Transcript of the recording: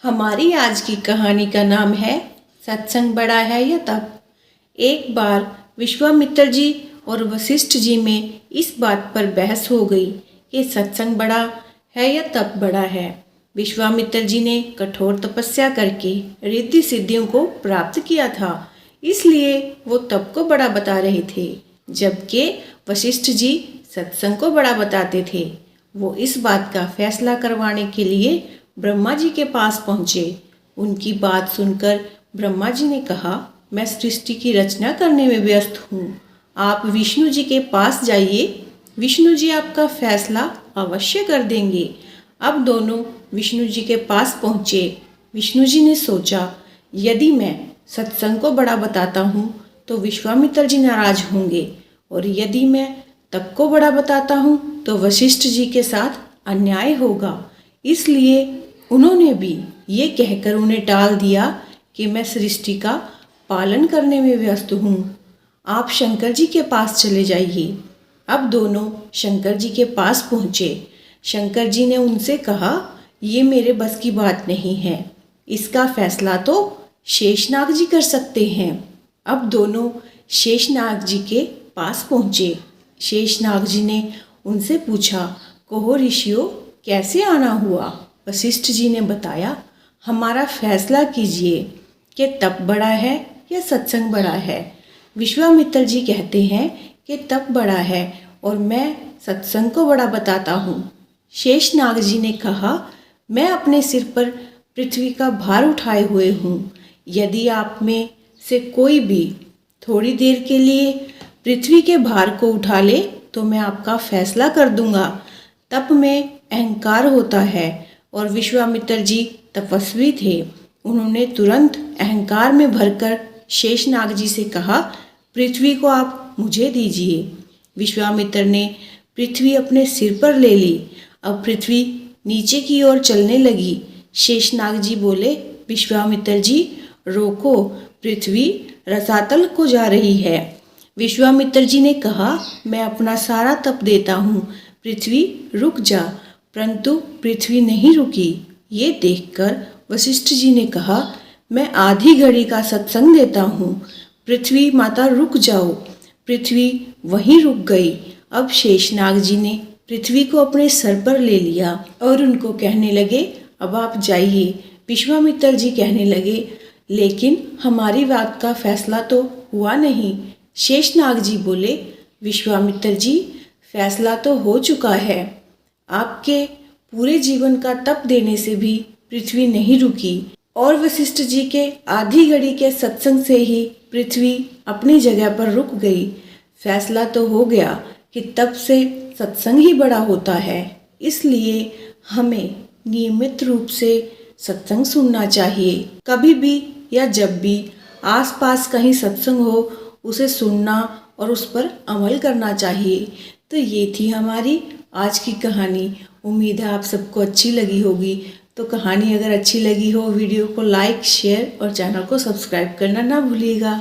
हमारी आज की कहानी का नाम है सत्संग बड़ा है या तप। एक बार विश्वामित्र जी और वशिष्ठ जी में इस बात पर बहस हो गई कि सत्संग बड़ा है या तप बड़ा है। विश्वामित्र जी ने कठोर तपस्या करके रिद्धि सिद्धियों को प्राप्त किया था, इसलिए वो तप को बड़ा बता रहे थे, जबकि वशिष्ठ जी सत्संग को बड़ा बताते थे। वो इस बात का फैसला करवाने के लिए ब्रह्मा जी के पास पहुँचे। उनकी बात सुनकर ब्रह्मा जी ने कहा, मैं सृष्टि की रचना करने में व्यस्त हूँ, आप विष्णु जी के पास जाइए, विष्णु जी आपका फैसला अवश्य कर देंगे। अब दोनों विष्णु जी के पास पहुँचे। विष्णु जी ने सोचा, यदि मैं सत्संग को बड़ा बताता हूँ तो विश्वामित्र जी नाराज होंगे, और यदि मैं तप को बड़ा बताता हूँ तो वशिष्ठ जी के साथ अन्याय होगा। इसलिए उन्होंने भी ये कहकर उन्हें टाल दिया कि मैं सृष्टि का पालन करने में व्यस्त हूँ, आप शंकर जी के पास चले जाइए। अब दोनों शंकर जी के पास पहुँचे। शंकर जी ने उनसे कहा, ये मेरे बस की बात नहीं है, इसका फैसला तो शेषनाग जी कर सकते हैं। अब दोनों शेषनाग जी के पास पहुँचे। शेषनाग जी ने उनसे पूछा, कहो ऋषियों, कैसे आना हुआ? वशिष्ठ जी ने बताया, हमारा फैसला कीजिए कि तप बड़ा है या सत्संग बड़ा है। विश्वामित्र जी कहते हैं कि तप बड़ा है और मैं सत्संग को बड़ा बताता हूँ। शेषनाग जी ने कहा, मैं अपने सिर पर पृथ्वी का भार उठाए हुए हूँ, यदि आप में से कोई भी थोड़ी देर के लिए पृथ्वी के भार को उठा ले तो मैं आपका फैसला कर दूंगा। तप में अहंकार होता है और विश्वामित्र जी तपस्वी थे। उन्होंने तुरंत अहंकार में भरकर शेषनाग जी से कहा, पृथ्वी को आप मुझे दीजिए। विश्वामित्र ने पृथ्वी अपने सिर पर ले ली। अब पृथ्वी नीचे की ओर चलने लगी। शेषनाग जी बोले, विश्वामित्र जी रोको, पृथ्वी रसातल को जा रही है। विश्वामित्र जी ने कहा, मैं अपना सारा तप देता हूँ, पृथ्वी रुक जा। परंतु पृथ्वी नहीं रुकी। ये देखकर वशिष्ठ जी ने कहा, मैं आधी घड़ी का सत्संग देता हूँ, पृथ्वी माता रुक जाओ। पृथ्वी वहीं रुक गई। अब शेषनाग जी ने पृथ्वी को अपने सर पर ले लिया और उनको कहने लगे, अब आप जाइए। विश्वामित्र जी कहने लगे, लेकिन हमारी बात का फैसला तो हुआ नहीं। शेषनाग जी बोले, विश्वामित्र जी फैसला तो हो चुका है, आपके पूरे जीवन का तप देने से भी पृथ्वी नहीं रुकी और वशिष्ठ जी के आधी घड़ी के सत्संग से ही पृथ्वी अपनी जगह पर रुक गई। फैसला तो हो गया कि तप से सत्संग ही बड़ा होता है, इसलिए हमें नियमित रूप से सत्संग सुनना चाहिए। कभी भी या जब भी आसपास कहीं सत्संग हो, उसे सुनना और उस पर अमल करना चाहिए। तो ये थी हमारी आज की कहानी। उम्मीद है आप सबको अच्छी लगी होगी। तो कहानी अगर अच्छी लगी हो, वीडियो को लाइक, शेयर और चैनल को सब्सक्राइब करना ना भूलिएगा।